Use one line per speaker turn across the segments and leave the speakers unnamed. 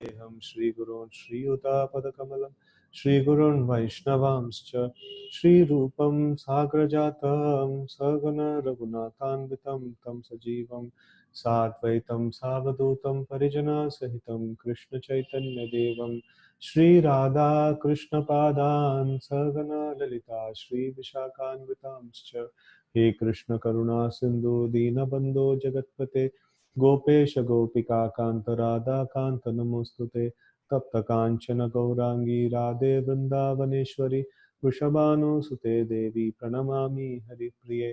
Eham Shri Gurun Shri Utapadakamala Shri Gurun Vaishnavamscha Shri Rupam Sagrajatam Sagana Raghunathanvitam Tam Sajivam Satvaitam Savadutam Parijana Sahitam Krishna Chaitanya Devam Shri Radha Krishna Padan Sagana Lalita Shri Vishakhanvitamscha He Krishna Karuna Sindhu Dinabandho Jagatpate Gopesh गोपिका कांत राधा कांत नमोस्तुते तप्त कांचन गौरांगी राधे वृंदावनेश्वरी वृषभानुसुते देवी प्रणमामि हरिप्रिये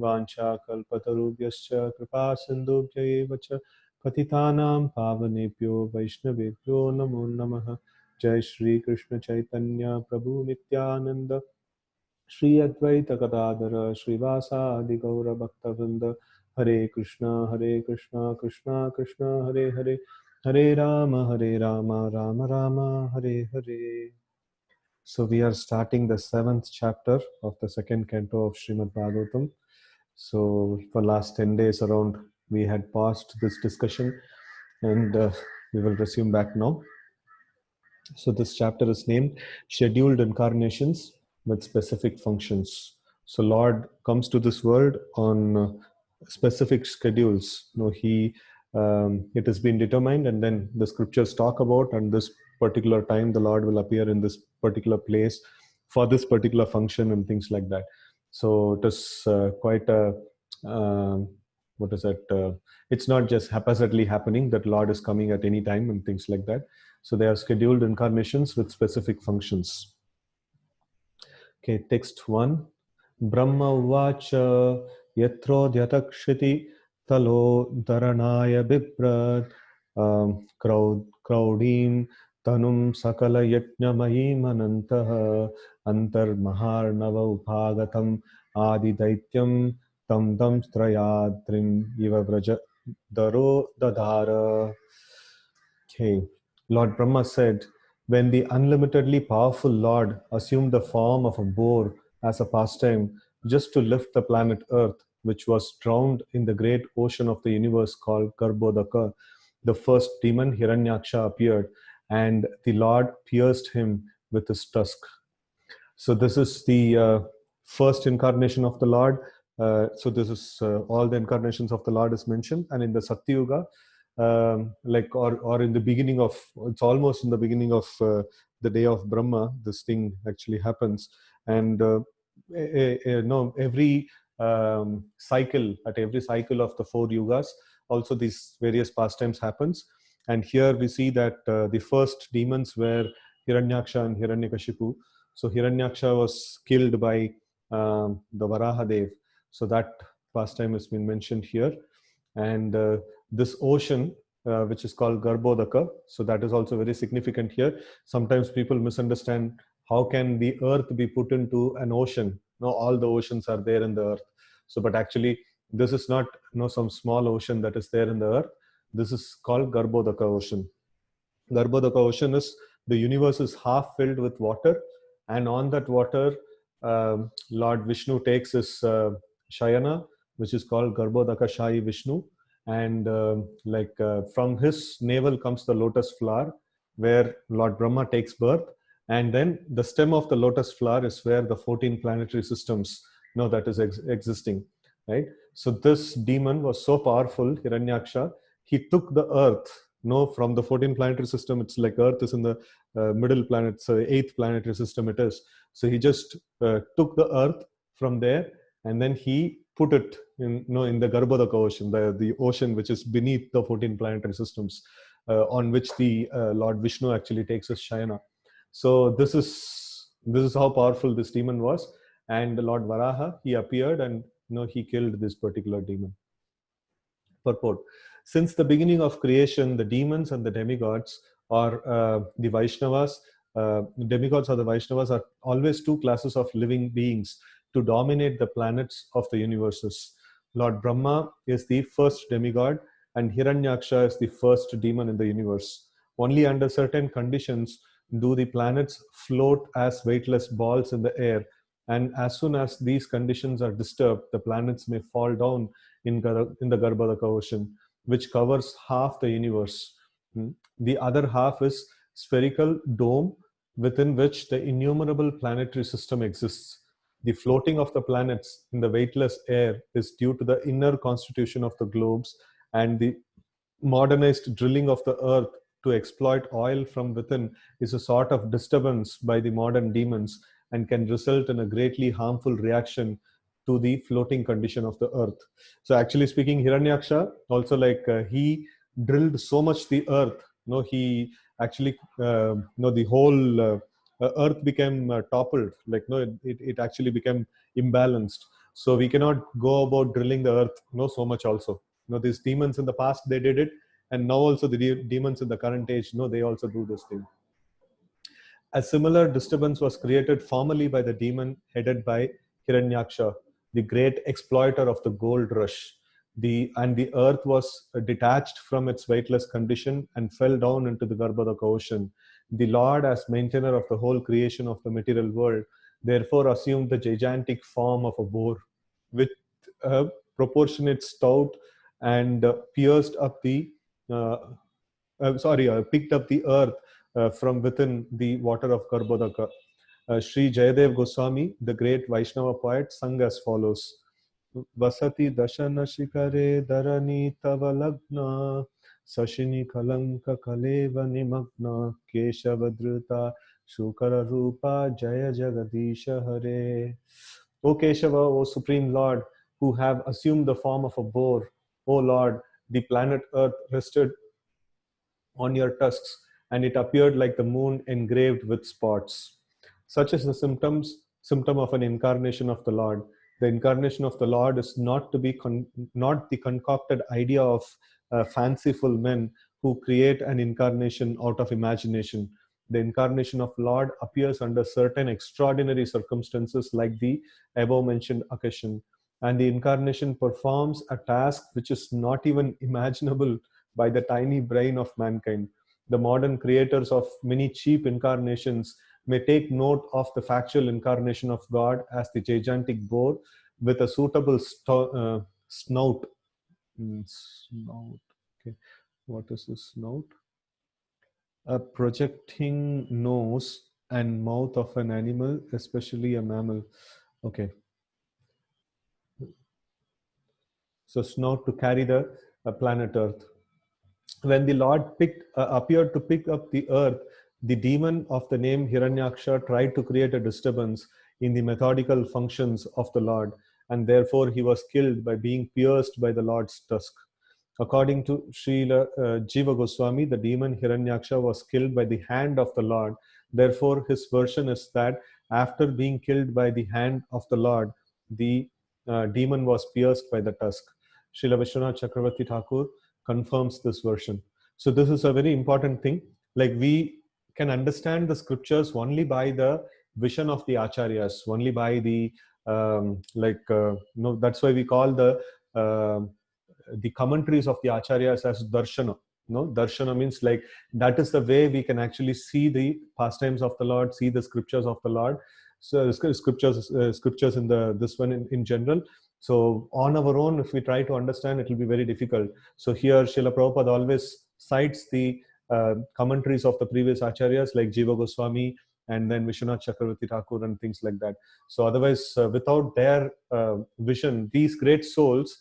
वाञ्छाकल्पतरुभ्यश्च कृपा सिन्धुभ्य एव च पतितानां पावनेभ्यो वैष्णवेभ्यो नमो नमः। जय श्री कृष्ण चैतन्य प्रभु नित्यानंद श्री अद्वैत गदाधर श्रीवासादि गौर भक्तवृंद हरे Krishna Krishna Krishna Hare Hare Hare Ram Ram Ram Hare Hare. So we are starting the seventh chapter of the second canto of Srimad Bhagavatam. So for last 10 days around we had paused this discussion, and we will resume back now. So this chapter is named Scheduled Incarnations with Specific Functions. So Lord comes to this world on specific schedules. You know, it has been determined, and then the scriptures talk about, and this particular time the Lord will appear in this particular place for this particular function and things like that. So it is quite a what is that? It's not just haphazardly happening that Lord is coming at any time and things like that. So they are scheduled incarnations with specific functions. Okay, text 1. Brahma Uvacha Yatrodhyatakshiti Talo Dharanaya Biprat Kraudim Tanum Sakala Yajnamayim Anantaha Antar Maharnava Upagatam Adi Daityam Tam Dam Strayadrim Iva Vraja Daro Dadhara. Okay. Lord Brahma said, when the unlimitedly powerful Lord assumed the form of a boar as a pastime just to lift the planet Earth, which was drowned in the great ocean of the universe called Garbhodaka, the first demon Hiranyaksha appeared, and the Lord pierced him with his tusk. So this is the first incarnation of the Lord. So this is all the incarnations of the Lord is mentioned, and in the Satyuga, like or in the beginning of, it's almost in the beginning of the day of Brahma, this thing actually happens. And no, every cycle, at every cycle of the 4 yugas, also these various pastimes happens. And here we see that the first demons were Hiranyaksha and Hiranyakashipu. So Hiranyaksha was killed by the Varahadev. So that pastime has been mentioned here. And this ocean, which is called Garbhodaka, so that is also very significant here. Sometimes people misunderstand, how can the earth be put into an ocean? No, all the oceans are there in the earth. So, but actually, this is not some small ocean that is there in the earth. This is called Garbhodaka ocean. Garbhodaka ocean is, the universe is half filled with water, and on that water, Lord Vishnu takes his Shayana, which is called Garbhodaka Shayi Vishnu, and from his navel comes the lotus flower, where Lord Brahma takes birth, and then the stem of the lotus flower is where the 14 planetary systems that is existing, right? So this demon was so powerful, Hiranyaksha, he took the earth. From the 14 planetary system, it's like Earth is in the middle planet, so 8th planetary system it is. So he just took the earth from there, and then he put it in the Garbhodaka ocean, the ocean which is beneath the 14 planetary systems, on which the Lord Vishnu actually takes his Shayana. So this is how powerful this demon was. And the Lord Varaha, he appeared, and he killed this particular demon. Purport. Since the beginning of creation, the demons and the demigods, or the Vaishnavas, demigods or the Vaishnavas, are always 2 classes of living beings to dominate the planets of the universes. Lord Brahma is the first demigod, and Hiranyaksha is the first demon in the universe. Only under certain conditions do the planets float as weightless balls in the air, and as soon as these conditions are disturbed, the planets may fall down in the Garbhodaka ocean, which covers half the universe. The other half is spherical dome within which the innumerable planetary system exists. The floating of the planets in the weightless air is due to the inner constitution of the globes, and the modernized drilling of the earth to exploit oil from within is a sort of disturbance by the modern demons and can result in a greatly harmful reaction to the floating condition of the earth. So actually speaking, Hiranyaksha also, like, he drilled so much the earth, he actually, the whole earth became toppled, like, it actually became imbalanced. So we cannot go about drilling the earth, so much also. These demons in the past, they did it, and now also the demons in the current age, they also do this thing. A similar disturbance was created formerly by the demon headed by Hiranyaksha, the great exploiter of the gold rush. And the earth was detached from its weightless condition and fell down into the Garbhodaka ocean. The Lord, as maintainer of the whole creation of the material world, therefore assumed the gigantic form of a boar with a proportionate stout, and uh, picked up the earth from within the water of Garbhodaka. Sri Jayadev Goswami, the great Vaishnava poet, sung as follows: Vasati dashana shikare dharani tava lagna sashini kalanka kaleva nimagna keshavadruta shukara rupa jaya jagadisha hare. O Keshava, O Supreme Lord, who have assumed the form of a boar, O Lord, the planet Earth rested on your tusks, and it appeared like the moon engraved with spots. Such is the symptom of an incarnation of the Lord. The incarnation of the Lord is not to be not the concocted idea of fanciful men who create an incarnation out of imagination. The incarnation of Lord appears under certain extraordinary circumstances, like the above mentioned occasion, and the incarnation performs a task which is not even imaginable by the tiny brain of mankind. The modern creators of many cheap incarnations may take note of the factual incarnation of God as the gigantic boar with a suitable snout. Snout. Okay. What is this snout? A projecting nose and mouth of an animal, especially a mammal. Okay. So snout to carry the planet Earth. When the Lord appeared to pick up the earth, the demon of the name Hiranyaksha tried to create a disturbance in the methodical functions of the Lord, and therefore he was killed by being pierced by the Lord's tusk. According to Srila Jiva Goswami, the demon Hiranyaksha was killed by the hand of the Lord. Therefore, his version is that after being killed by the hand of the Lord, the demon was pierced by the tusk. Srila Vishwanath Chakravarti Thakur confirms this version. So this is a very important thing. Like, we can understand the scriptures only by the vision of the acharyas, only by the that's why we call the commentaries of the acharyas as darshana. Darshana means, like, that is the way we can actually see the pastimes of the Lord, see the scriptures of the Lord. So scriptures in this one in general. So on our own, if we try to understand, it will be very difficult. So here Srila Prabhupada always cites the commentaries of the previous acharyas like Jiva Goswami and then Vishwanath Chakravarti Thakur and things like that. So otherwise, without their vision, these great souls,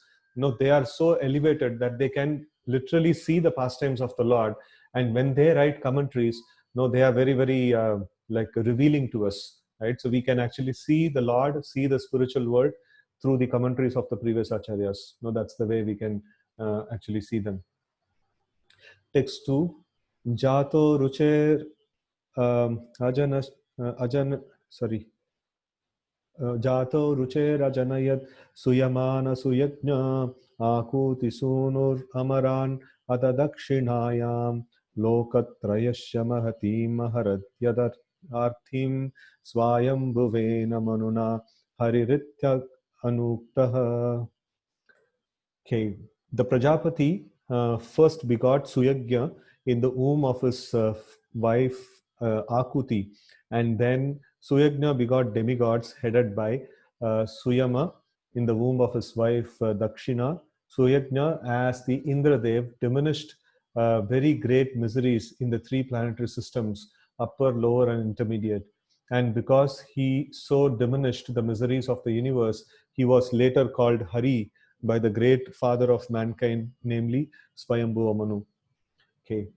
they are so elevated that they can literally see the pastimes of the Lord. And when they write commentaries, they are very, very like revealing to us, right? So we can actually see the Lord, see the spiritual world through the commentaries of the previous acharyas. That's the way we can actually see them. Text 2. Jato rucher ajan sorry जातो रुचेरजनयत् सुयमानसुयज्ञ आकूति सूनुरमरान् अत दक्षिणायां लोकत्रयस्य महतीमहरद्यदर्थीं स्वायम्भुवेन मनुना हरिरित्यनुक्तः. Okay, the Prajapati first begot Suyagya in the womb of his wife Akuti, and then Suyagya begot demigods headed by Suyama in the womb of his wife Dakshina. Suyagya, as the Indradev, diminished very great miseries in the three planetary systems, upper, lower, and intermediate. And because he so diminished the miseries of the universe, he was later called Hari by the great father of mankind, namely Swayambhuva Manu. Okay.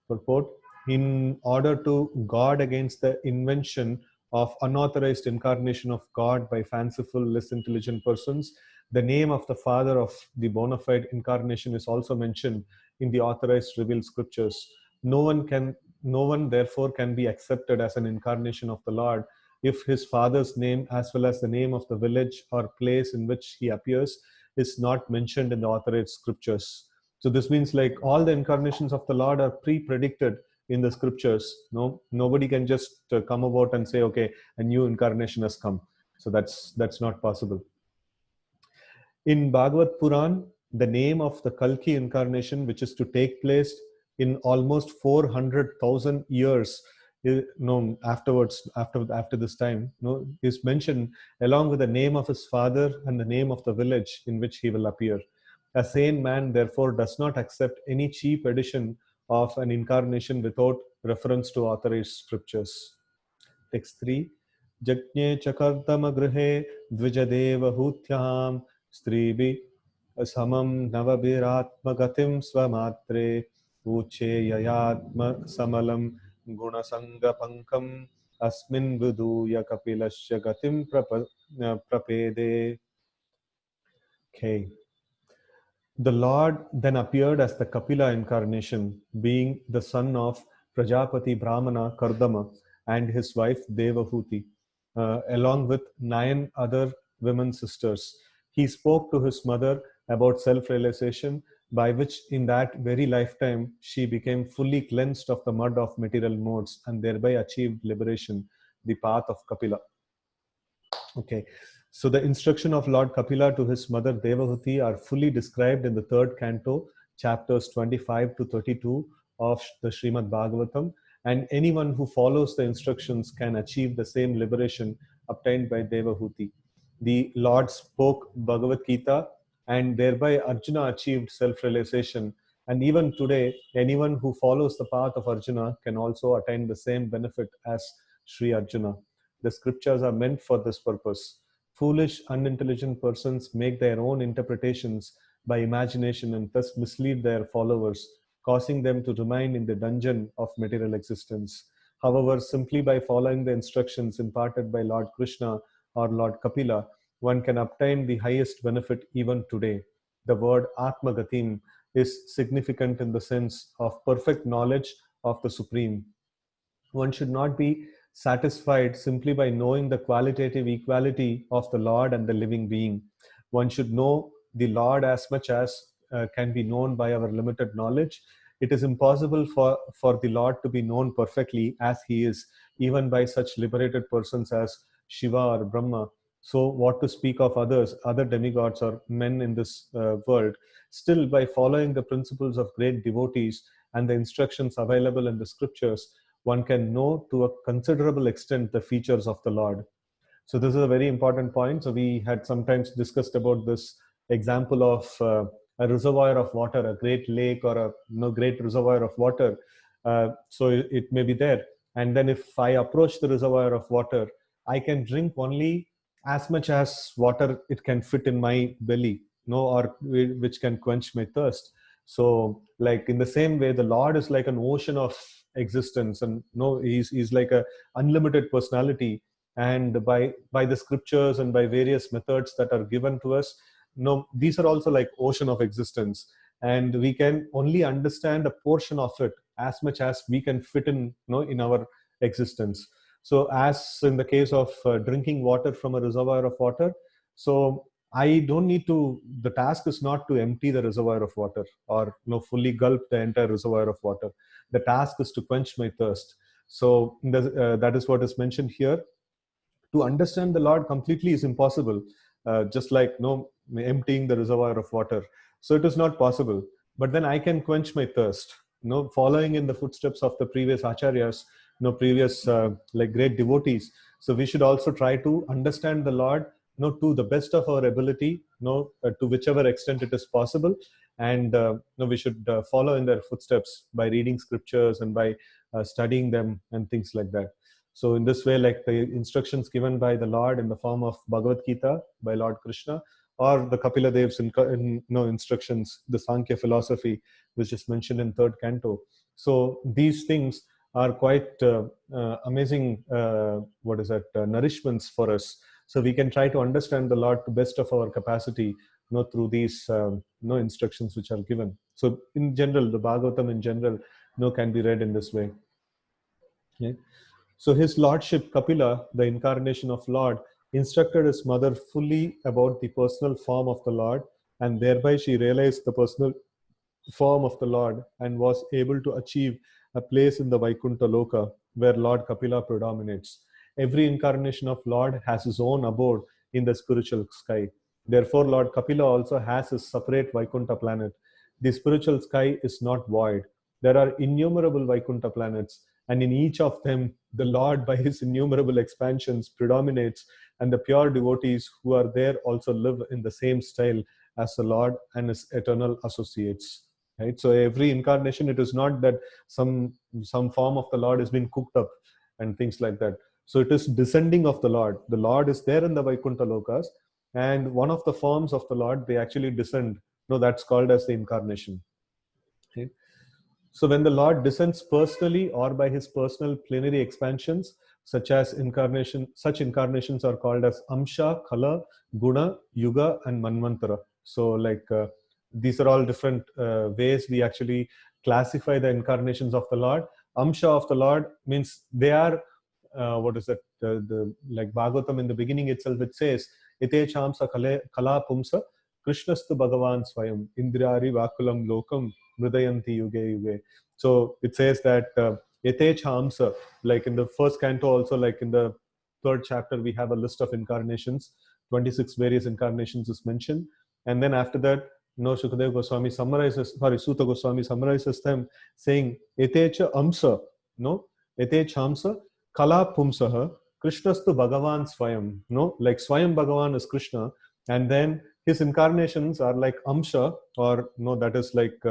Purport: in order to guard against the invention of unauthorized incarnation of God by fanciful, less intelligent persons, the name of the father of the bona fide incarnation is also mentioned in the authorized revealed scriptures. No one can, no one therefore can be accepted as an incarnation of the Lord if his father's name as well as the name of the village or place in which he appears is not mentioned in the authorized scriptures. So this means like all the incarnations of the Lord are pre-predicted in the scriptures. No, nobody can just come about and say, okay, a new incarnation has come. So that's not possible. In Bhagavad Puran, the name of the Kalki incarnation, which is to take place in almost 400,000 years, afterwards, after this time, is mentioned along with the name of his father and the name of the village in which he will appear. A sane man, therefore, does not accept any cheap edition of an incarnation without reference to authorized scriptures. Text 3. Jajne chakardamagrihe dvijadeva स्त्रीभि समं नवभिरात्मगतिं स्वमात्रे ऊचे ययात्म समलं गुणसंगपङ्कम् अस्मिन् विधूय कपिलस्य गतिं प्रपेदे. Okay. The Lord then appeared as the Kapila incarnation, being the son of Prajapati Brahmana Kardama and his wife Devahuti, along with 9 other women sisters. He spoke to his mother about self-realization, by which in that very lifetime she became fully cleansed of the mud of material modes and thereby achieved liberation, the path of Kapila. Okay, so the instruction of Lord Kapila to his mother Devahuti are fully described in the 3rd canto, chapters 25 to 32 of the Srimad Bhagavatam, and anyone who follows the instructions can achieve the same liberation obtained by Devahuti. The Lord spoke Bhagavad Gita, and thereby Arjuna achieved self-realization. And even today, anyone who follows the path of Arjuna can also attain the same benefit as Sri Arjuna. The scriptures are meant for this purpose. Foolish, unintelligent persons make their own interpretations by imagination and thus mislead their followers, causing them to remain in the dungeon of material existence. However, simply by following the instructions imparted by Lord Krishna or Lord Kapila, one can obtain the highest benefit even today. The word Atmagatim is significant in the sense of perfect knowledge of the Supreme. One should not be satisfied simply by knowing the qualitative equality of the Lord and the living being. One should know the Lord as much as can be known by our limited knowledge. It is impossible for the Lord to be known perfectly as he is, even by such liberated persons as Shiva or Brahma. So what to speak of others, other demigods or men in this world? Still, by following the principles of great devotees and the instructions available in the scriptures, one can know to a considerable extent the features of the Lord. So this is a very important point. So we had sometimes discussed about this example of a reservoir of water, a great lake or a great reservoir of water. So it may be there. And then if I approach the reservoir of water, I can drink only as much as water it can fit in my belly, or which can quench my thirst. So like in the same way, the Lord is like an ocean of existence, and he's like a unlimited personality. And by the scriptures and by various methods that are given to us, these are also like ocean of existence, and we can only understand a portion of it as much as we can fit in our existence. So as in the case of drinking water from a reservoir of water, so I don't need to, the task is not to empty the reservoir of water or fully gulp the entire reservoir of water. The task is to quench my thirst. So that is what is mentioned here. To understand the Lord completely is impossible, just like emptying the reservoir of water. So it is not possible. But then I can quench my thirst, following in the footsteps of the previous acharyas, previous like great devotees. So we should also try to understand the Lord, to the best of our ability, to whichever extent it is possible, and we should follow in their footsteps by reading scriptures and by studying them and things like that. So in this way, like the instructions given by the Lord in the form of Bhagavad Gita by Lord Krishna, or the Kapila Dev's instructions, the Sankhya philosophy, which is mentioned in third canto. So these things are quite amazing, nourishments for us. So we can try to understand the Lord to best of our capacity, through these instructions which are given. So in general, the Bhagavatam in general, can be read in this way. Okay? So his lordship Kapila, the incarnation of Lord, instructed his mother fully about the personal form of the Lord, and thereby she realized the personal form of the Lord and was able to achieve a place in the Vaikuntha Loka where Lord Kapila predominates. Every incarnation of Lord has his own abode in the spiritual sky. Therefore, Lord Kapila also has his separate Vaikuntha planet. The spiritual sky is not void. There are innumerable Vaikuntha planets, and in each of them, the Lord, by his innumerable expansions, predominates, and the pure devotees who are there also live in the same style as the Lord and his eternal associates. Right? So every incarnation, it is not that some form of the Lord has been cooked up and things like that. So it is descending of the Lord. The Lord is there in the Vaikuntha Lokas, and one of the forms of the Lord, they actually descend. That's called as the incarnation. Okay? So when the Lord descends personally or by his personal plenary expansions, such incarnations are called as Amsha, Kala, Guna, Yuga, and Manvantara. So like these are all different ways we actually classify the incarnations of the Lord. Amsha of the Lord means they are like Bhagavatam in the beginning itself, it says Ite Chamsa Kala Pumsa Krishnastu Bhagavan Swayam Indrari Vakulam Lokam Mridayanti Yuge Yuge. So it says that Yate Chamsa, like in the first canto, also like in the third chapter, we have a list of incarnations. 26 various incarnations is mentioned. And then after that, Shukadev Goswami Suta Goswami summarizes them saying, Etecha Amsa, Ete Chamsa, Kala Pumsaha, Krishnastu Bhagavan Swayam. Like Swayam Bhagavan is Krishna. And then his incarnations are like Amsha, or that is like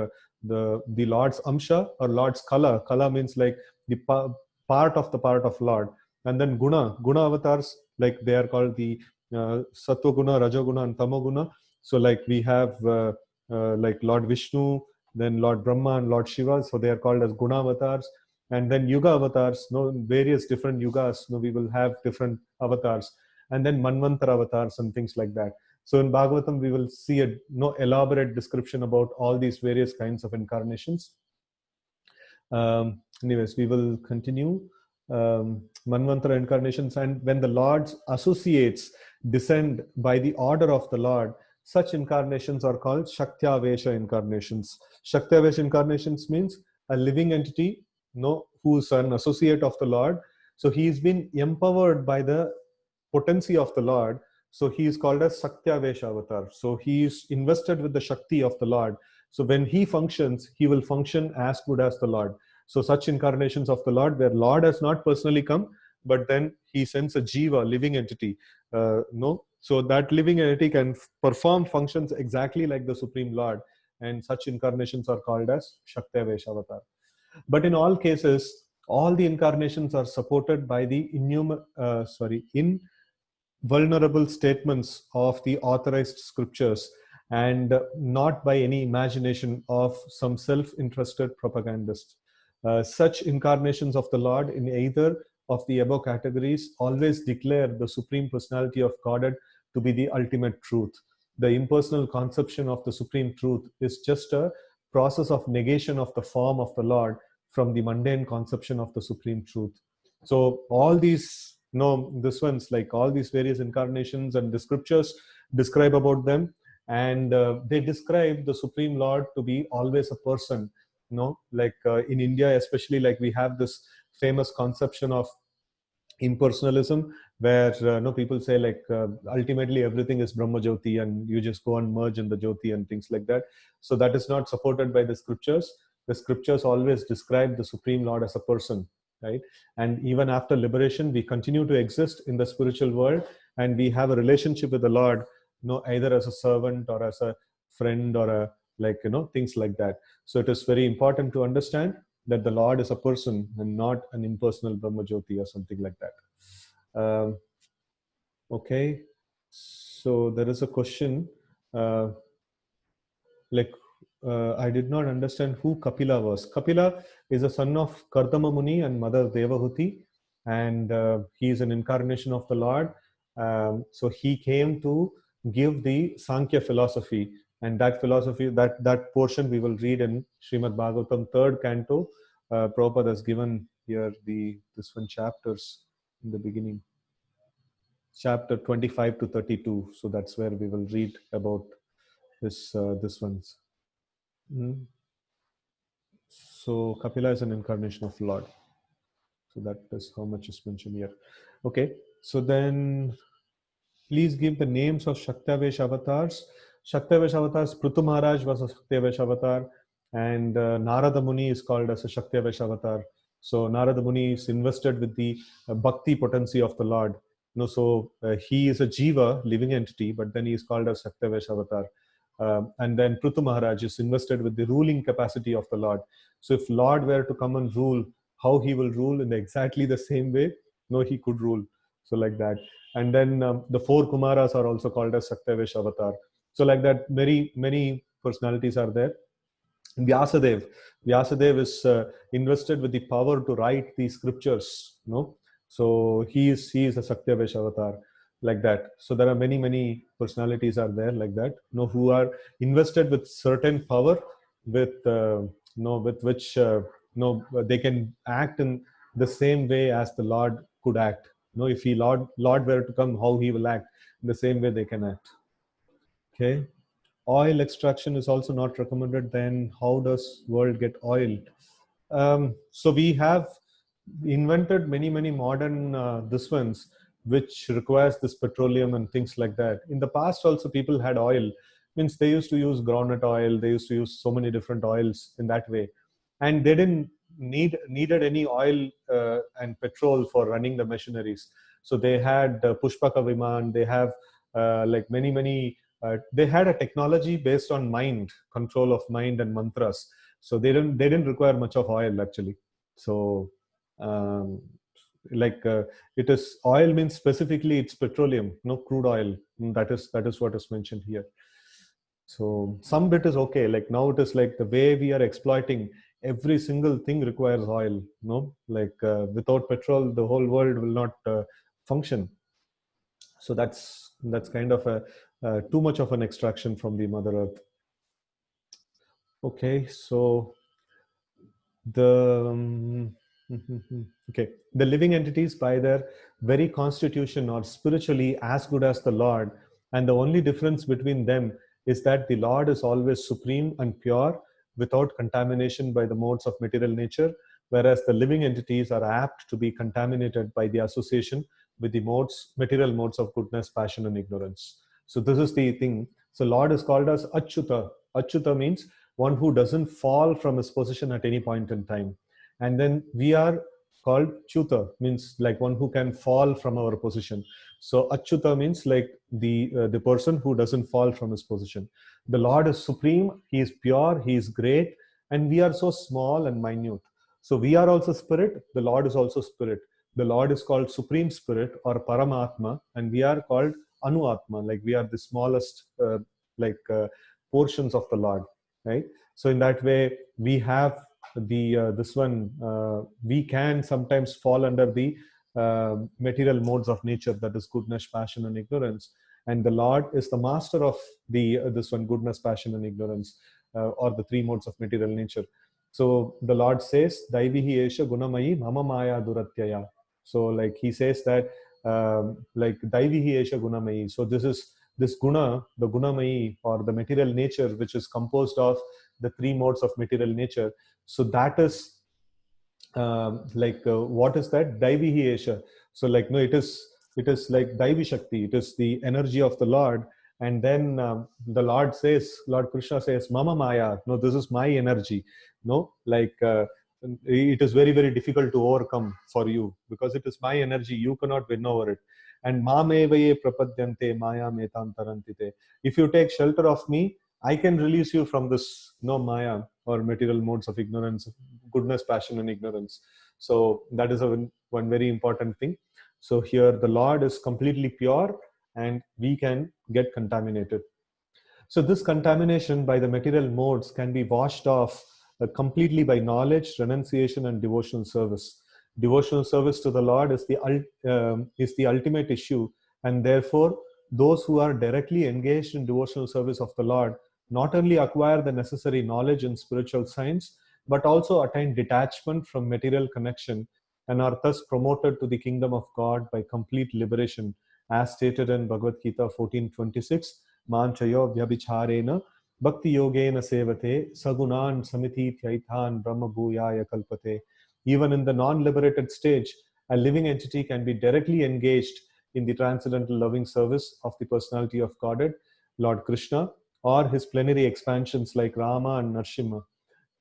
the Lord's Amsha or Lord's Kala. Kala means like the part of Lord. And then Guna avatars, like they are called the Sattva Guna, Rajoguna, and Tamoguna. So like we have like Lord Vishnu, then Lord Brahma and Lord Shiva. So they are called as Guna avatars. And then Yuga avatars, various different yugas, we will have different avatars. And then Manvantara avatars and things like that. So in Bhagavatam, we will see a elaborate description about all these various kinds of incarnations. Anyways, we will continue. Manvantara incarnations, and when the Lord's associates descend by the order of the Lord, such incarnations are called Shaktyavesha incarnations. Shaktyavesha incarnations means a living entity, who's an associate of the Lord. So he's been empowered by the potency of the Lord. So he is called as Sakyavesha avatar. So he is invested with the Shakti of the Lord. So when he functions, he will function as good as the Lord. So such incarnations of the Lord, where Lord has not personally come, but then he sends a jiva, living entity. So that living entity can perform functions exactly like the Supreme Lord. And such incarnations are called as Shaktavesha avatar. But in all cases, all the incarnations are supported by the invulnerable statements of the authorized scriptures, and not by any imagination of some self-interested propagandist. Such incarnations of the Lord in either of the above categories always declare the Supreme Personality of Godhead to be the ultimate truth. The impersonal conception of the Supreme Truth is just a process of negation of the form of the Lord from the mundane conception of the Supreme Truth. So all these, this one's like all these various incarnations, and the scriptures describe about them, and they describe the Supreme Lord to be always a person. Like in India especially, like we have this famous conception of impersonalism, where people say like ultimately everything is Brahma Jyoti, and you just go and merge in the Jyoti and things like that. So that is not supported by the scriptures. The scriptures always describe the Supreme Lord as a person, right? And even after liberation, we continue to exist in the spiritual world, and we have a relationship with the Lord, either as a servant or as a friend or a like, things like that. So it is very important to understand that the Lord is a person and not an impersonal Brahma Jyoti or something like that. Okay, so there is a question, uh, like, I did not understand who Kapila was. Kapila is a son of Kardama Muni and mother Devahuti, and he is an incarnation of the Lord. So he came to give the Sankhya philosophy, and that philosophy, that portion we will read in Srimad Bhagavatam, third canto. Prabhupada has given here this one chapters in the beginning, chapter 25 to 32. So that's where we will read about this ones. Mm. So Kapila is an incarnation of Lord. So that is how much is mentioned here. Okay. So then please give the names of Shaktavesh avatars. Shaktavesh avatars, Prithu Maharaj was a Shaktavesh avatar, and Narada Muni is called as a Shaktavesh avatar. So Narada Muni is invested with the bhakti potency of the Lord. So he is a jiva, living entity, but then he is called as Shaktavesh avatar. And then Prithu Maharaj is invested with the ruling capacity of the Lord. So if Lord were to come and rule, how he will rule in exactly the same way? No, he could rule. So like that. And then the four Kumaras are also called as Saktavesh avatar. So like that, many personalities are there. Vyasadev. Vyasadev is invested with the power to write the scriptures. So he is a Saktavesh avatar, like that. So there are many personalities are there like that. Who are invested with certain power, with with which they can act in the same way as the Lord could act. If he Lord were to come, how he will act in the same way they can act. Okay. Oil extraction is also not recommended. Then how does world get oil? So we have invented many modern this ones which requires this petroleum and things like that. In the past also people had oil, means they used to use groundnut oil, they used to use so many different oils in that way, and they didn't needed any oil and petrol for running the machineries. So they had Pushpaka Viman, they have like many they had a technology based on mind control of mind and mantras. So they didn't require much of oil actually. So um, like it is oil means specifically it's petroleum, no crude oil. That is what is mentioned here. So some bit is okay. Like now it is like the way we are exploiting, every single thing requires oil. No, like without petrol, the whole world will not function. So that's kind of a too much of an extraction from the Mother Earth. Okay, so the okay, the living entities by their very constitution are spiritually as good as the Lord, and the only difference between them is that the Lord is always supreme and pure without contamination by the modes of material nature, whereas the living entities are apt to be contaminated by the association with the material modes of goodness, passion, and ignorance. So this is the thing. So Lord is called as Achyuta. Achyuta means one who doesn't fall from his position at any point in time. And then we are called Chuta, means like one who can fall from our position. So Achyuta means like the person who doesn't fall from his position. The Lord is supreme, he is pure, he is great, and we are so small and minute. So we are also spirit, the Lord is also spirit. The Lord is called Supreme Spirit or Paramatma, and we are called Anuatma, like we are the smallest portions of the Lord, right? So in that way we have the this one we can sometimes fall under the material modes of nature, that is goodness, passion, and ignorance, and the Lord is the master of the this one goodness, passion, and ignorance, or the three modes of material nature. So the Lord says Daivihi Esha Gunamayi Mama Maya Duratyaya. So like he says that like Daivihi Esha Gunamayi. So this guna, the gunamayi or the material nature, which is composed of the three modes of material nature. So that is what is that? Daivihi Esha. So like no, it is like Daivi Shakti. It is the energy of the Lord. And then the Lord says, Lord Krishna says, Mama Maya. No, this is my energy. No, like it is very difficult to overcome for you because it is my energy. You cannot win over it. And Mamevaye prapadyante maya metam tarantite. If you take shelter of me, I can release you from this Maya or material modes of ignorance, goodness, passion, and ignorance. So that is one very important thing. So here the Lord is completely pure and we can get contaminated. So this contamination by the material modes can be washed off completely by knowledge, renunciation, and devotional service. Devotional service to the Lord is the ultimate issue, and therefore those who are directly engaged in devotional service of the Lord not only acquire the necessary knowledge in spiritual science, but also attain detachment from material connection and are thus promoted to the kingdom of God by complete liberation, as stated in Bhagavad Gita 14:26. Manchayo vyabhicharena bhakti yogena sevate sagunan samiti tyaithan brahma bhuyaya kalpate. Even in the non-liberated stage, a living entity can be directly engaged in the transcendental loving service of the personality of Godhead, Lord Krishna, or his plenary expansions like Rama and Narsimha.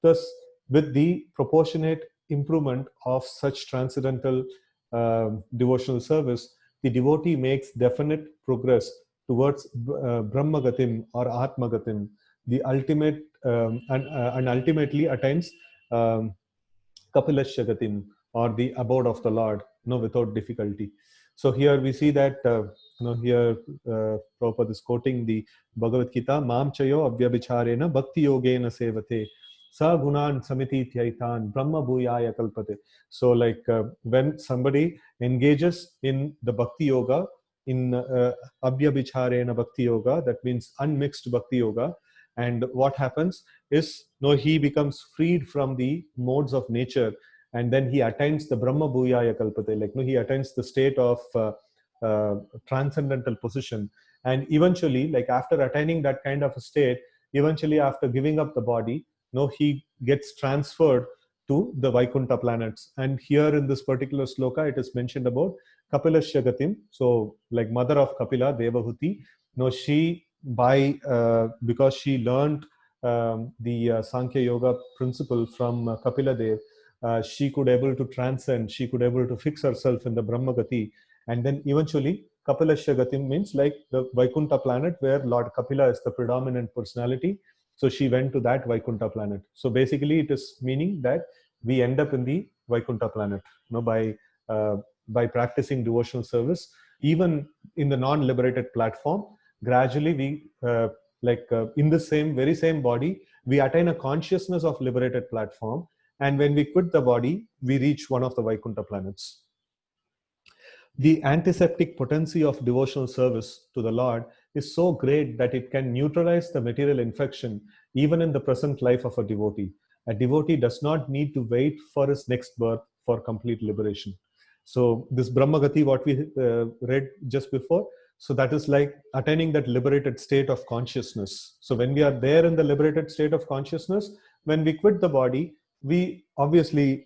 Thus, with the proportionate improvement of such transcendental devotional service, the devotee makes definite progress towards Brahmagatim or Atmagatim, the ultimate and ultimately attains um, Kapilashagatim, or the abode of the Lord, without difficulty. So here we see that here Prabhupada is quoting the Bhagavad Gita, Mam chayo avyabhicharena bhakti yogena sevate sa gunan samiti tyaitan brahma bhuyaya kalpate. So like when somebody engages in the bhakti yoga, in avyabhicharena bhakti yoga, that means unmixed bhakti yoga, and what happens is he becomes freed from the modes of nature, and then he attains the Brahma Bhuyaya Kalpate, like he attains the state of transcendental position. And eventually, like after attaining that kind of a state, eventually after giving up the body, he gets transferred to the Vaikuntha planets. And here in this particular sloka, it is mentioned about Kapilashya. So like mother of Kapila, Devahuti, she because she learned the Sankhya Yoga principle from Kapila Dev, she could able to transcend, she could able to fix herself in the Brahmagati. And then eventually Kapilashya Gatim means like the Vaikuntha planet where Lord Kapila is the predominant personality. So she went to that Vaikuntha planet. So basically it is meaning that we end up in the Vaikuntha planet, by practicing devotional service. Even in the non-liberated platform, gradually we in the very same body, we attain a consciousness of liberated platform, and when we quit the body, we reach one of the Vaikuntha planets. The antiseptic potency of devotional service to the Lord is so great that it can neutralize the material infection even in the present life of a devotee. A devotee does not need to wait for his next birth for complete liberation. So this Brahmagati, what we read just before, so that is like attaining that liberated state of consciousness. So when we are there in the liberated state of consciousness, when we quit the body, we obviously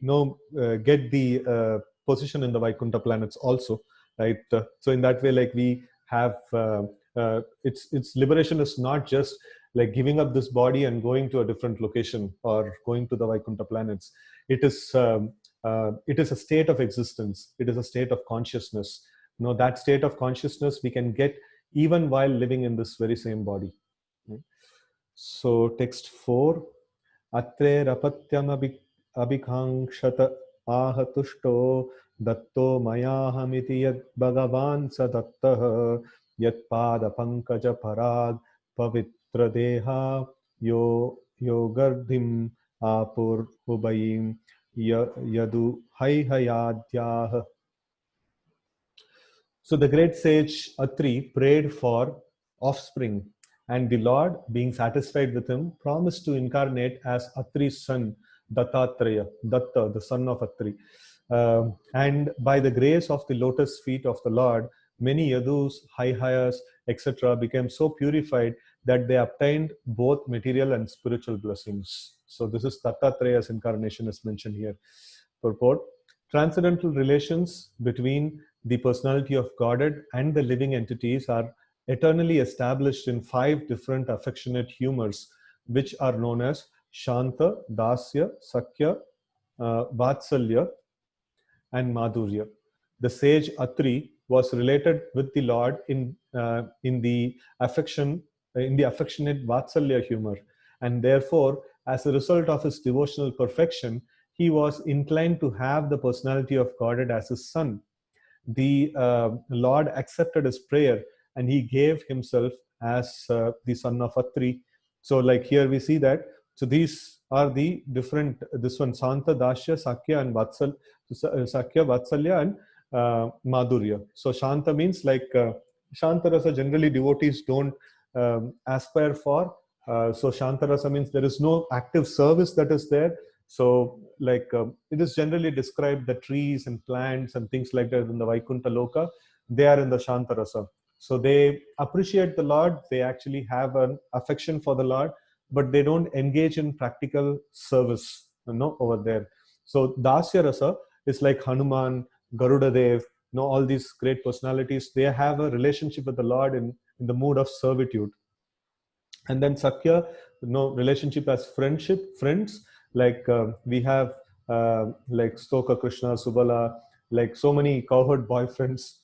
get the position in the Vaikuntha planets also, right? So in that way, like we have its liberation is not just like giving up this body and going to a different location or going to the Vaikuntha planets. It is a state of existence. It is a state of consciousness. That state of consciousness we can get even while living in this very same body. Right? So text 4. Atre rapatyam abhikankshata ahatushto datto mayahamiti yad bhagavan sa dattah yat pada pankaja parag pavitra deha yogardhim apur ubayim yadu hayhayadyah. So the great sage Atri prayed for offspring, and the Lord, being satisfied with him, promised to incarnate as Atri's son, Dattatreya, Datta, the son of Atri. And by the grace of the lotus feet of the Lord, many Yadus, Haihayas, etc. became so purified that they obtained both material and spiritual blessings. So this is Dattatreya's incarnation is mentioned here. Purport: transcendental relations between the personality of Godhead and the living entities are eternally established in 5 different affectionate humors, which are known as Shanta, Dasya, Sakya, Vatsalya, and Madhurya. The sage Atri was related with the Lord in the affection in the affectionate Vatsalya humor. And therefore, as a result of his devotional perfection, he was inclined to have the personality of Godhead as his son. The Lord accepted his prayer and he gave himself as the son of Atri. So, like here we see that. So, these are the different, this one, Santa, Dasya, Sakya, and Sakya, Vatsalya, and Madhurya. So, Shanta means like Shanta Rasa, generally devotees don't aspire for. So, Shanta Rasa means there is no active service that is there. So, like it is generally described the trees and plants and things like that in the Vaikuntha Loka, they are in the Shanta Rasa. So they appreciate the Lord, they actually have an affection for the Lord, but they don't engage in practical service, over there. So Dasya Rasa is like Hanuman, Garuda Dev, all these great personalities, they have a relationship with the Lord in the mood of servitude. And then Sakya, relationship as friends, like we have like Stoka Krishna, Subala, like so many cowherd boyfriends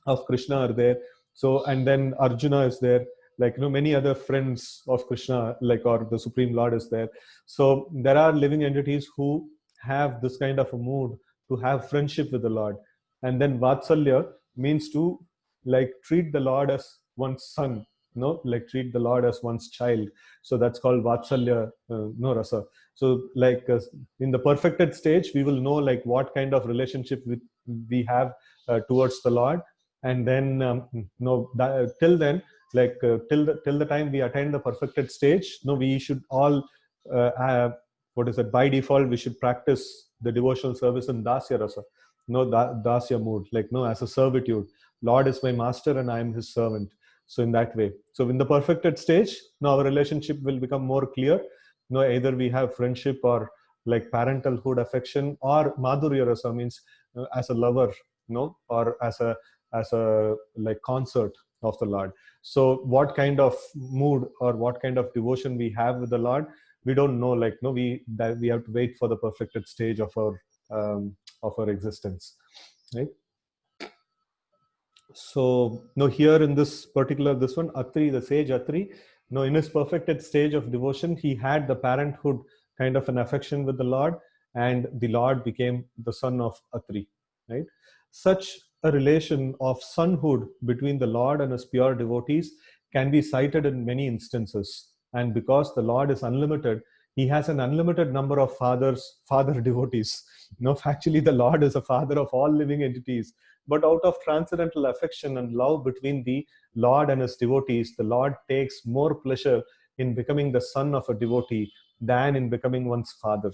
of Krishna are there. So, and then Arjuna is there, like many other friends of Krishna, like, or the Supreme Lord is there. So there are living entities who have this kind of a mood to have friendship with the Lord. And then Vatsalya means to like treat the Lord as one's son, like treat the Lord as one's child. So that's called Vatsalya, no rasa. So like in the perfected stage, we will know like what kind of relationship we have towards the Lord. And then till then, like till the time we attain the perfected stage, we should all have, what is it, by default we should practice the devotional service in Dasya Rasa, Dasya mood, like as a servitude. Lord is my master and I am his servant. So in that way, so in the perfected stage, now our relationship will become more clear. Either we have friendship or like parentalhood affection, or Madhurya Rasa means as a lover, or as a like concert of the Lord. So what kind of mood or what kind of devotion we have with the Lord, we don't know. Like we have to wait for the perfected stage of our existence, right? So here in this particular, this one, Atri, the sage Atri, in his perfected stage of devotion, he had the parenthood kind of an affection with the Lord, and the Lord became the son of Atri, right? Such a relation of sonhood between the Lord and his pure devotees can be cited in many instances. And because the Lord is unlimited, he has an unlimited number of father devotees. Actually, the Lord is a father of all living entities. But out of transcendental affection and love between the Lord and his devotees, the Lord takes more pleasure in becoming the son of a devotee than in becoming one's father.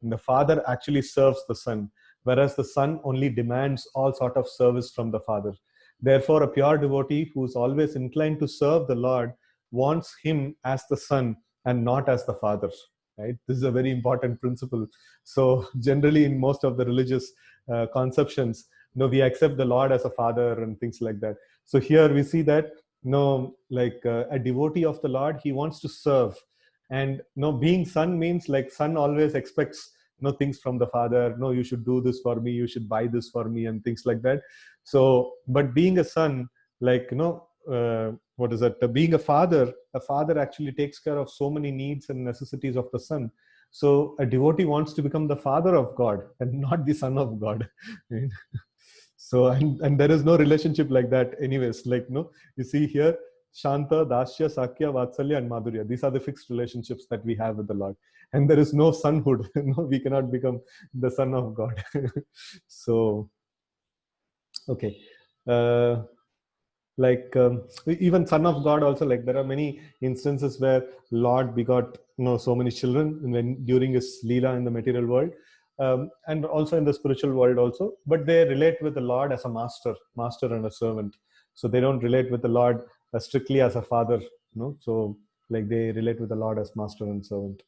And the father actually serves the son, whereas the son only demands all sort of service from the father. Therefore, a pure devotee who is always inclined to serve the Lord wants him as the son and not as the father. Right? This is a very important principle. So, generally, in most of the religious conceptions, we accept the Lord as a father and things like that. So here we see that like a devotee of the Lord, he wants to serve. And being son means like son always expects things from the father. No, you should do this for me, you should buy this for me, and things like that. So but being a son, like what is it, being a father actually takes care of so many needs and necessities of the son. So a devotee wants to become the father of God and not the son of God. Right? So and there is no relationship like that anyways. Like you see here, Shanta, Dasya, Sakya, Vatsalya, and Madhurya, these are the fixed relationships that we have with the Lord. And there is no sonhood. We cannot become the son of God. So okay, like even son of God also, like there are many instances where Lord begot so many children when during his Leela in the material world, and also in the spiritual world also, but they relate with the Lord as a master and a servant. So they don't relate with the Lord strictly as a father. So like they relate with the Lord as master and servant.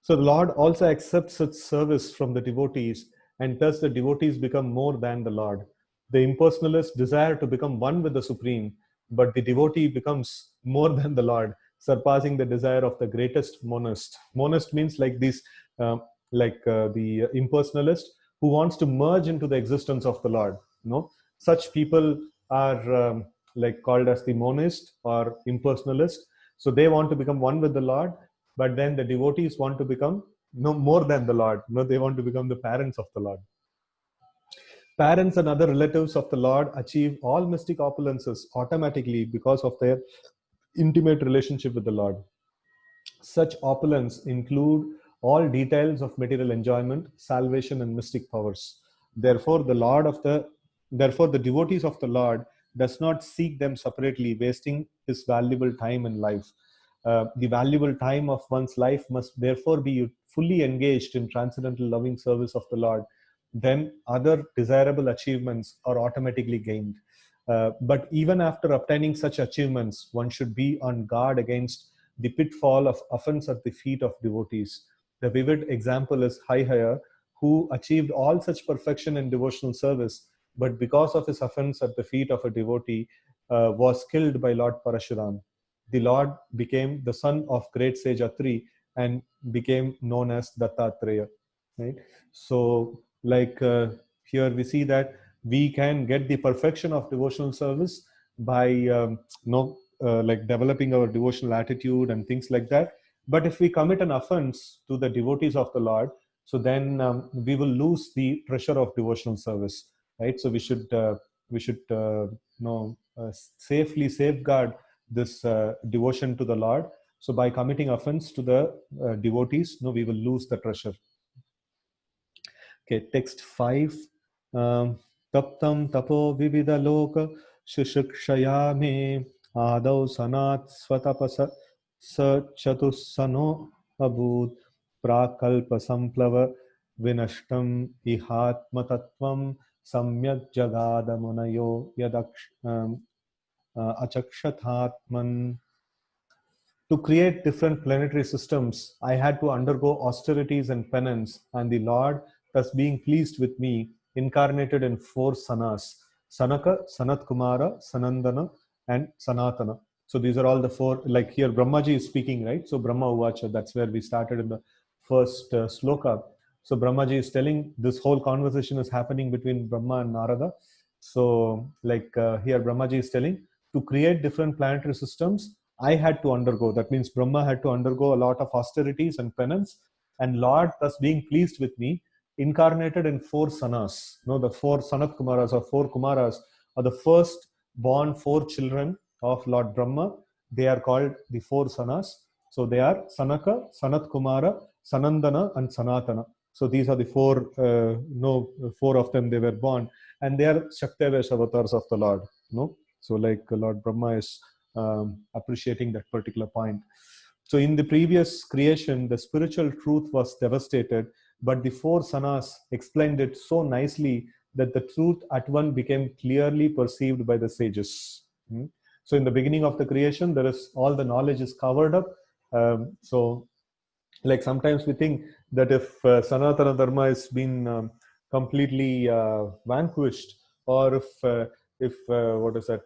So the Lord also accepts such service from the devotees, and thus the devotees become more than the Lord. The impersonalists desire to become one with the Supreme, but the devotee becomes more than the Lord, surpassing the desire of the greatest monist. Monist means like these, the impersonalist who wants to merge into the existence of the Lord. Such people are like called as the monist or impersonalist. So they want to become one with the Lord, but then the devotees want to become no more than the Lord. No, they want to become the parents of the Lord. Parents and other relatives of the Lord achieve all mystic opulences automatically because of their intimate relationship with the Lord. Such opulence include all details of material enjoyment, salvation, and mystic powers. Therefore, therefore the devotees of the Lord does not seek them separately, wasting his valuable time in life. The valuable time of one's life must therefore be fully engaged in transcendental loving service of the Lord. Then other desirable achievements are automatically gained. But even after obtaining such achievements, one should be on guard against the pitfall of offense at the feet of devotees. The vivid example is Haihaya, who achieved all such perfection in devotional service, but because of his offense at the feet of a devotee, was killed by Lord Parashuram. The Lord became the son of great sage Atri and became known as Dattatreya. Right? So, here we see that we can get the perfection of devotional service by like developing our devotional attitude and things like that. But if we commit an offense to the devotees of the Lord, so then we will lose the treasure of devotional service, right? So we should safely safeguard this devotion to the Lord. So by committing offense to the devotees, no, we will lose the treasure. Okay, text 5. Taptam tapo vivida loka shishikshayame adau sanat svatapasa sa chatussano abud prakalpa samplava vinashtam ihatma tattvam samyak jagada munayo achakshathatman. To create different planetary systems, I had to undergo austerities and penance, and the Lord, thus being pleased with me, incarnated in 4 sanas: Sanaka, Sanat Kumara, Sanandana, and Sanatana. So these are all the 4, like here Brahmaji is speaking, right? So Brahma Uvacha, that's where we started in the first sloka. So Brahmaji is telling this whole conversation is happening between Brahma and Narada. So here Brahmaji is telling, to create different planetary systems, I had to undergo. That means Brahma had to undergo a lot of austerities and penance. And Lord, thus being pleased with me, incarnated in 4 sanas. No, the 4 Sanat Kumaras or 4 Kumaras are the first born 4 children of Lord Brahma. They are called the 4 sanas. So they are Sanaka, Sanat Kumara, Sanandana, and Sanatana. So these are the 4, 4 of them they were born. And they are Shaktivesh avatars of the Lord. No? So like Lord Brahma is appreciating that particular point. So in the previous creation, the spiritual truth was devastated, but the 4 sanas explained it so nicely that the truth at once became clearly perceived by the sages. So in the beginning of the creation, there is all the knowledge is covered up. So like sometimes we think that if Sanatana Dharma has been completely vanquished, or if what is that?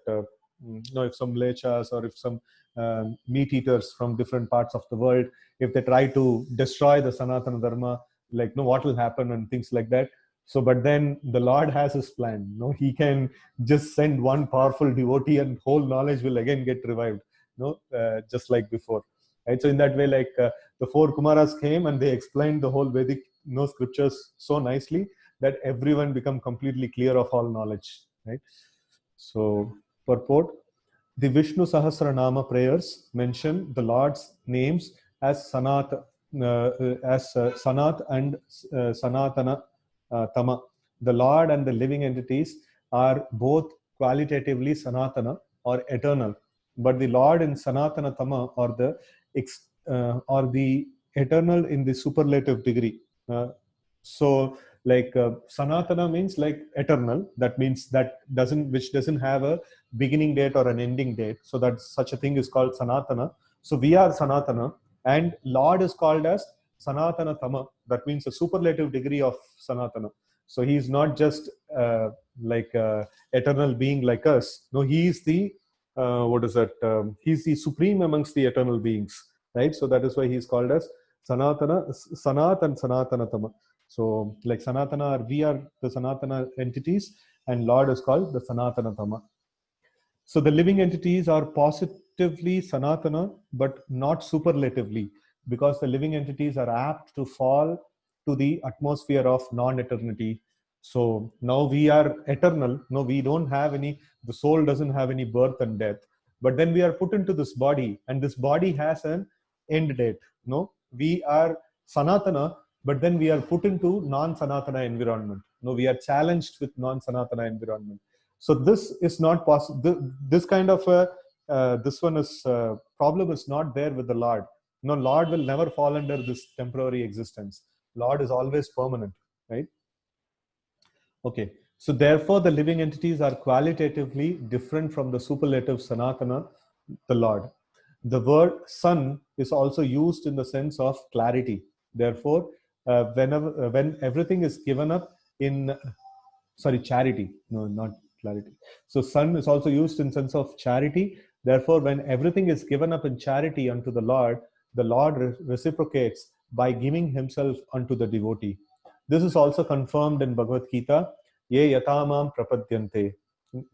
If some lechas or if some meat eaters from different parts of the world, if they try to destroy the Sanatana Dharma, what will happen and things like that. So, but then the Lord has his plan. He can just send one powerful devotee, and whole knowledge will again get revived. Just like before, right? So in that way, the 4 Kumaras came and they explained the whole Vedic scriptures so nicely that everyone become completely clear of all knowledge, right? So purport: the Vishnu Sahasranama prayers mention the Lord's names as Sanat, Sanat and Sanatana Tama. The Lord and the living entities are both qualitatively Sanatana or eternal, but the Lord in Sanatana Tama or the eternal in the superlative degree. Sanatana means like eternal. That means which doesn't have a beginning date or an ending date. So that such a thing is called Sanatana. So we are Sanatana, and Lord is called as Sanatana Tama. That means a superlative degree of Sanatana. So he is not just eternal being like us. No, he is the he's the supreme amongst the eternal beings, right? So that is why he is called as Sanat and Sanatana Tama. So like Sanatana, we are the Sanatana entities, and Lord is called the Sanatana Tama. So the living entities are positively Sanatana, but not superlatively, because the living entities are apt to fall to the atmosphere of non-eternity. So now we are eternal. No, we don't have any, the soul doesn't have any birth and death. But then we are put into this body, and this body has an end date. No, we are Sanatana, but then we are put into non-Sanatana environment. No, we are challenged with non-Sanatana environment. So this is not possible. This kind of this one is problem is not there with the Lord. No, Lord will never fall under this temporary existence. Lord is always permanent, right? Okay. So therefore, the living entities are qualitatively different from the superlative Sanatana, the Lord. The word sun is also used in the sense of clarity. Therefore, when everything is given up in, sorry, charity, no, not clarity. So sun is also used in sense of charity. Therefore, when everything is given up in charity unto the Lord reciprocates by giving himself unto the devotee. This is also confirmed in Bhagavad Gita. Ye yatamam prapadyante.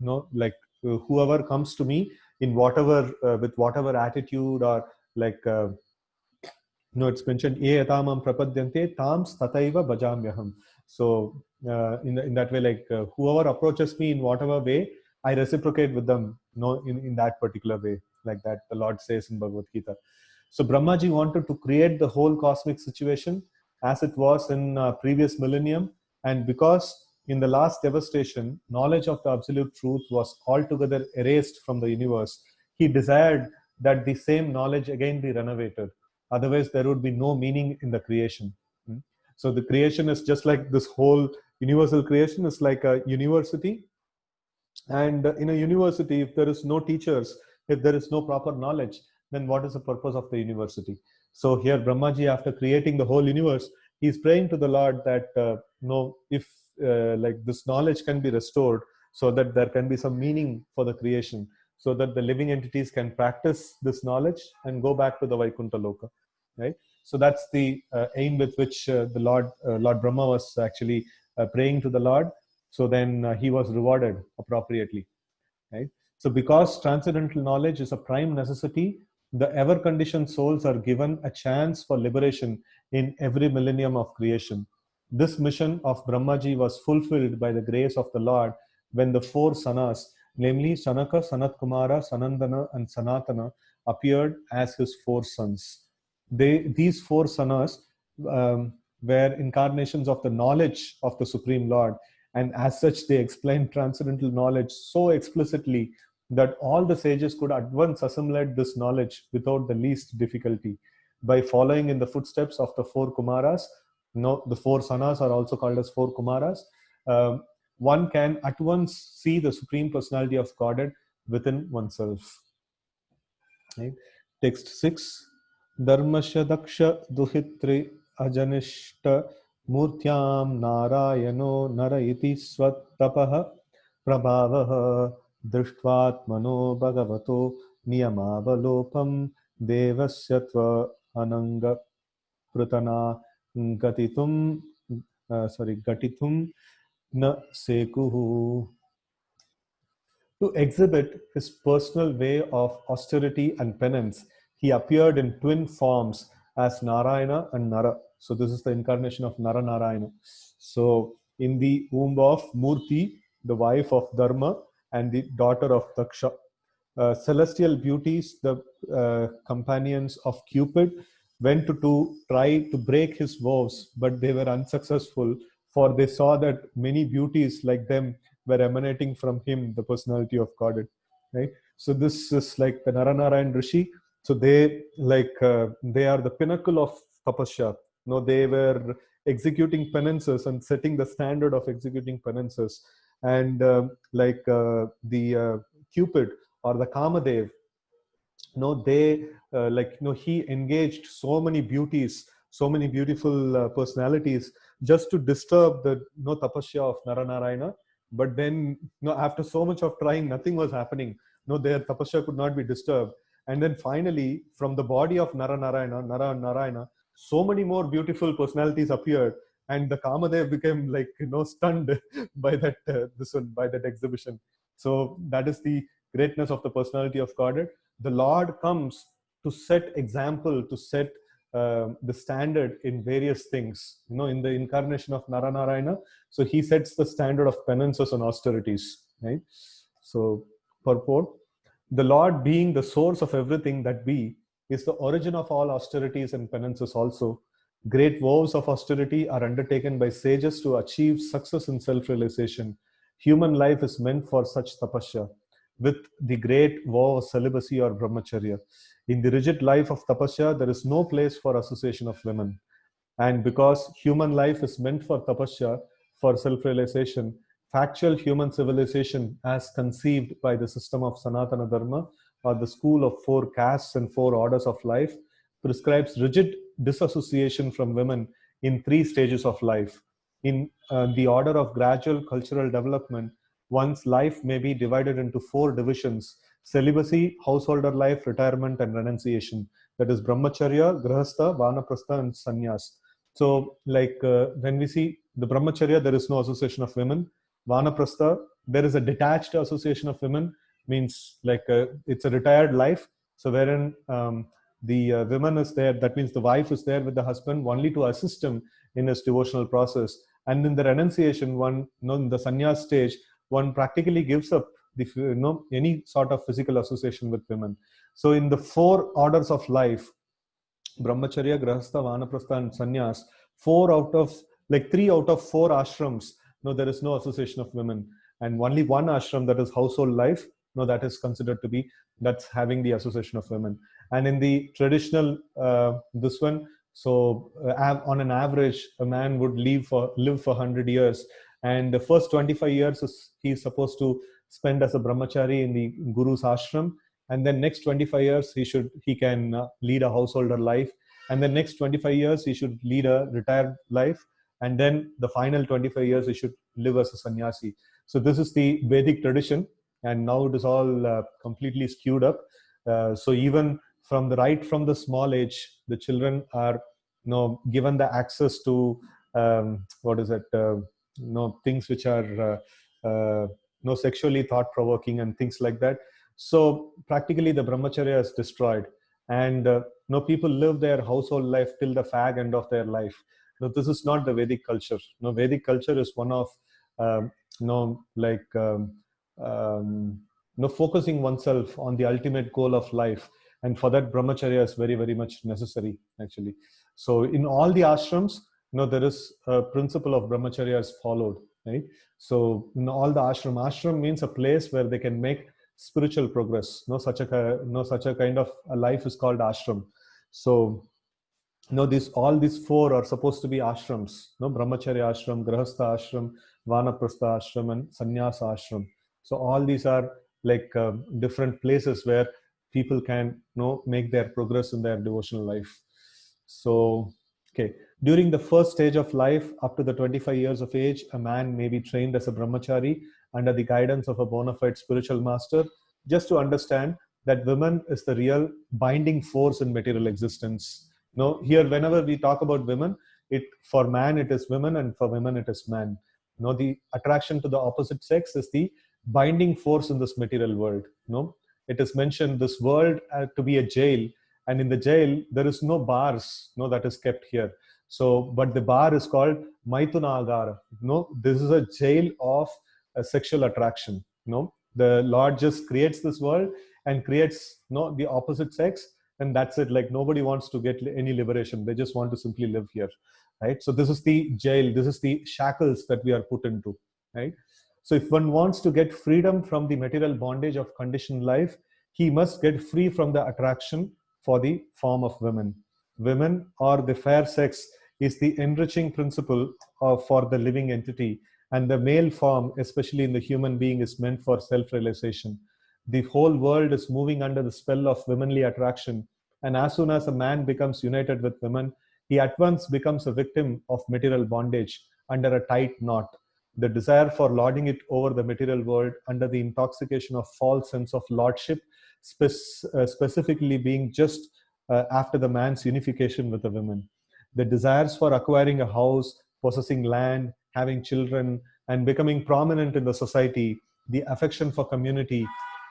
No, like whoever comes to me in whatever with whatever attitude or like no, it's mentioned ye yatamam prapadyante tams tataiva bhajamyaham. So in that way, like whoever approaches me in whatever way, I reciprocate with them. No, in that particular way, like that the Lord says in Bhagavad Gita. So Brahmaji wanted to create the whole cosmic situation as it was in previous millennium, and because in the last devastation, knowledge of the absolute truth was altogether erased from the universe, he desired that the same knowledge again be renovated. Otherwise, there would be no meaning in the creation. Hmm. So the creation is just like this whole universal creation is like a university. And in a university, if there is no teachers, if there is no proper knowledge, then what is the purpose of the university? So here, Brahmaji, after creating the whole universe, he's praying to the Lord that no, if like this knowledge can be restored, so that there can be some meaning for the creation, so that the living entities can practice this knowledge and go back to the Vaikuntha Loka, right? So that's the aim with which the Lord Brahma was actually praying to the Lord. So then he was rewarded appropriately, right? So because transcendental knowledge is a prime necessity, the ever conditioned souls are given a chance for liberation in every millennium of creation. This mission of Brahmaji was fulfilled by the grace of the Lord when the four sanas, namely Sanaka, Sanat Kumara, Sanandana, and Sanatana, appeared as his four sons. These four sanas were incarnations of the knowledge of the Supreme Lord, and as such they explain transcendental knowledge so explicitly that all the sages could at once assimilate this knowledge without the least difficulty. By following in the footsteps of the four Kumaras, no, the four Sanas are also called as four Kumaras, one can at once see the Supreme Personality of Godhead within oneself. Right? Text 6. Dharmasya daksha duhitri ajanishta मूर्त्यां नारायणो नर इति स्वतपः प्रभावः दृष्ट्वात्मनो भगवतो नियमावलोपं देवस्य त्व अनंग पृतना गतितुं गटितुं न सेकुः. To exhibit his personal way of austerity and penance, he appeared in twin forms as Narayana and Nara. So this is the incarnation of Nara Narayana. So in the womb of Murti, the wife of Dharma and the daughter of Daksha, celestial beauties, the companions of Cupid, went to try to break his vows, but they were unsuccessful, for they saw that many beauties like them were emanating from him, the personality of Godhead. Right. So this is like the Naranarayan Rishi. So they they are the pinnacle of tapasya. No, they were executing penances and setting the standard of executing penances. And the Cupid or the Kamadev, they he engaged so many beauties, so many beautiful personalities just to disturb the tapasya of Naranarayana. But then after so much of trying, nothing was happening. Their tapasya could not be disturbed. And then finally, from the body of Narayana, so many more beautiful personalities appeared, and the Kamadev became stunned by that by that exhibition. So that is the greatness of the personality of Godhead, the Lord comes to set example, to set the standard in various things. In the incarnation of Naranarayana, so he sets the standard of penances and austerities, right? So, purport: the Lord, being the source of everything that be, is the origin of all austerities and penances also. Great vows of austerity are undertaken by sages to achieve success in self-realization. Human life is meant for such tapasya, with the great vow of celibacy or brahmacharya. In the rigid life of tapasya, there is no place for association of women. And because human life is meant for tapasya, for self-realization, factual human civilization as conceived by the system of Sanatana Dharma, or the school of 4 castes and 4 orders of life, prescribes rigid disassociation from women in 3 stages of life. In the order of gradual cultural development, one's life may be divided into 4 divisions: celibacy, householder life, retirement, and renunciation. That is brahmacharya, grahastha, vanaprastha, and sannyas. So, like when we see the brahmacharya, there is no association of women. Vanaprastha, there is a detached association of women, means like it's a retired life. So, wherein the woman is there, that means the wife is there with the husband only to assist him in his devotional process. And in the renunciation, one, in the sannyas stage, one practically gives up the any sort of physical association with women. So, in the 4 orders of life, brahmacharya, grahastha, vanaprastha, and sannyas, 3 out of 4 ashrams, there is no association of women. And only one ashram, that is household life, that is considered to be, that's having the association of women. And in the traditional, this one, so on an average, a man would live for 100 years. And the first 25 years he's supposed to spend as a brahmachari in the guru's ashram. And then next 25 years he can lead a householder life, and then next 25 years he should lead a retired life, and then the final 25 years he should live as a sannyasi. So this is the Vedic tradition, and now it is all completely skewed up. So even from the small age, the children are given the access to things which are sexually thought provoking and things like that. So practically the brahmacharya is destroyed, and people live their household life till the fag end of their life. This is not the Vedic culture. Vedic culture is one of focusing oneself on the ultimate goal of life, and for that brahmacharya is very, very much necessary, actually. So in all the ashrams, there is a principle of brahmacharya is followed, right? So in all the ashram means a place where they can make spiritual progress. Such a kind of a life is called ashram. So all these 4 are supposed to be ashrams. Brahmacharya ashram, grahastha ashram, vanaprastha ashram, and sannyasa ashram. So all these are like different places where people can make their progress in their devotional life. So okay, during the first stage of life, up to the 25 years of age, a man may be trained as a brahmachari under the guidance of a bona fide spiritual master, just to understand that women is the real binding force in material existence. Here, whenever we talk about women, for man it is women, and for women it is man. The attraction to the opposite sex is the binding force in this material world. It is mentioned this world to be a jail, and in the jail there is no bars that is kept here. So but the bar is called maithuna agara. This is a jail of sexual attraction. The Lord just creates this world and creates the opposite sex, and that's it. Like nobody wants to get any liberation, they just want to simply live here, right? So this is the jail, this is the shackles that we are put into, right? So if one wants to get freedom from the material bondage of conditioned life, he must get free from the attraction for the form of women. Women, or the fair sex, is the enriching principle for the living entity, and the male form, especially in the human being, is meant for self-realization. The whole world is moving under the spell of womanly attraction, and as soon as a man becomes united with women, he at once becomes a victim of material bondage under a tight knot. The desire for lording it over the material world under the intoxication of false sense of lordship, specifically being just after the man's unification with the women. The desires for acquiring a house, possessing land, having children, and becoming prominent in the society, the affection for community,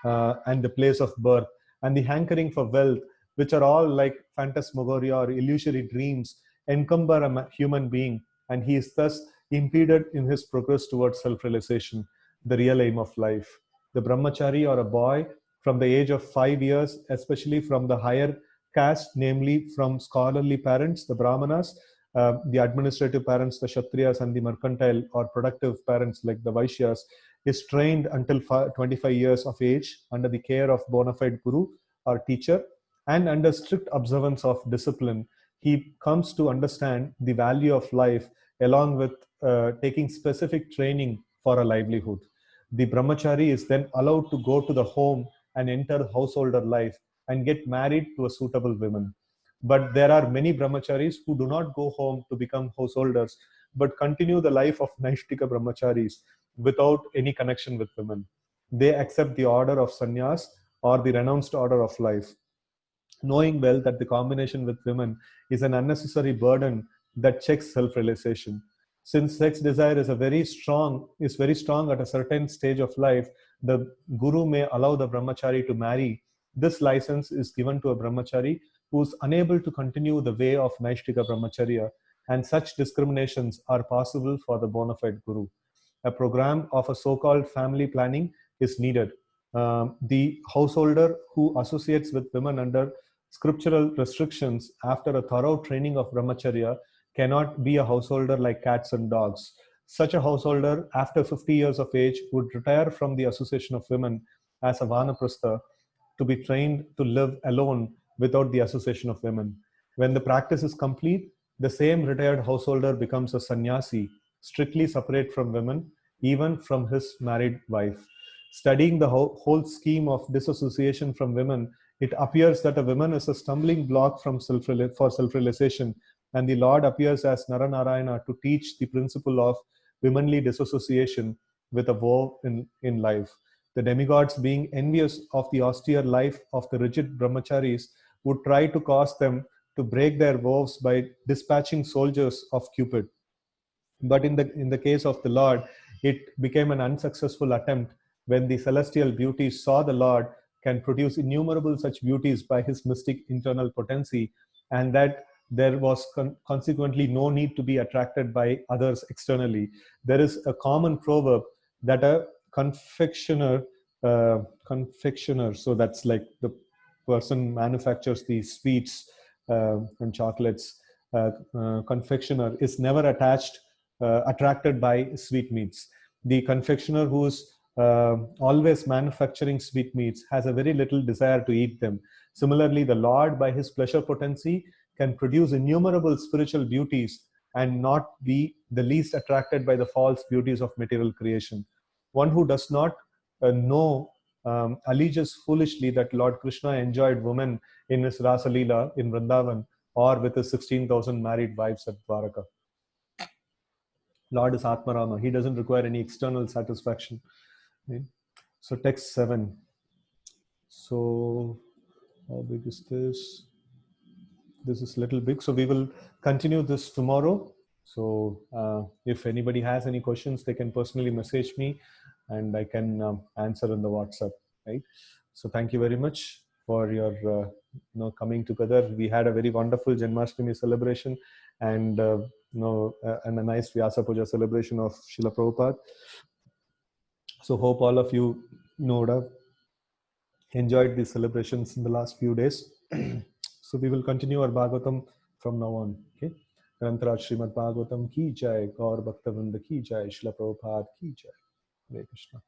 and the place of birth, and the hankering for wealth, which are all like phantasmagoria or illusory dreams, encumber a human being, and he is thus impeded in his progress towards self-realization, the real aim of life. The brahmachari, or a boy from the age of 5 years, especially from the higher caste, namely from scholarly parents, the brahmanas, the administrative parents, the kshatriyas, and the mercantile or productive parents like the vaishyas, is trained until 25 years of age under the care of bona fide guru or teacher, and under strict observance of discipline. He comes to understand the value of life along with taking specific training for a livelihood. The brahmachari is then allowed to go to the home and enter householder life and get married to a suitable woman. But there are many brahmacharis who do not go home to become householders, but continue the life of Naishtika brahmacharis without any connection with women. They accept the order of sannyas or the renounced order of life, knowing well that the combination with women is an unnecessary burden that checks self-realization. Since sex desire is very strong at a certain stage of life, the guru may allow the brahmachari to marry. This license is given to a brahmachari who is unable to continue the way of Naishtika brahmacharya, and such discriminations are possible for the bona fide guru. A program of a so-called family planning is needed. The householder who associates with women under scriptural restrictions after a thorough training of brahmacharya cannot be a householder like cats and dogs. Such a householder, after 50 years of age, would retire from the association of women as a vanaprastha to be trained to live alone without the association of women. When the practice is complete, the same retired householder becomes a sannyasi, strictly separate from women, even from his married wife. Studying the whole scheme of disassociation from women, it appears that a woman is a stumbling block for self-realization, and the Lord appears as Naranarayana to teach the principle of womanly disassociation with a vow in life. The demigods, being envious of the austere life of the rigid brahmacharis, would try to cause them to break their vows by dispatching soldiers of Cupid. But in the case of the Lord, it became an unsuccessful attempt when the celestial beauties saw the Lord can produce innumerable such beauties by his mystic internal potency, and that there was consequently no need to be attracted by others externally. There is a common proverb that a confectioner, so that's like the person manufactures the sweets and chocolates, confectioner is never attracted by sweetmeats. The confectioner who is always manufacturing sweetmeats has a very little desire to eat them. Similarly, the Lord, by his pleasure potency, can produce innumerable spiritual beauties and not be the least attracted by the false beauties of material creation. One who does not know alleges foolishly that Lord Krishna enjoyed women in his Rasa Leela in Vrindavan or with his 16,000 married wives at Dwaraka. Lord is Atmarama. He doesn't require any external satisfaction. Right? So text 7. So how big is this? This is a little big. So we will continue this tomorrow. So if anybody has any questions, they can personally message me and I can answer in the WhatsApp. Right. So thank you very much for your coming together. We had a very wonderful Janmashtami celebration and and a nice Vyasa Puja celebration of Srila Prabhupada. So hope all of you would have enjoyed these celebrations in the last few days. So we will continue our Bhagavatam from now on. Okay. Grantaraj Srimad Bhagavatam ki jai, Gaur Bhakta Vrinda ki jai, Srila Prabhupada ki jai. Hare Krishna.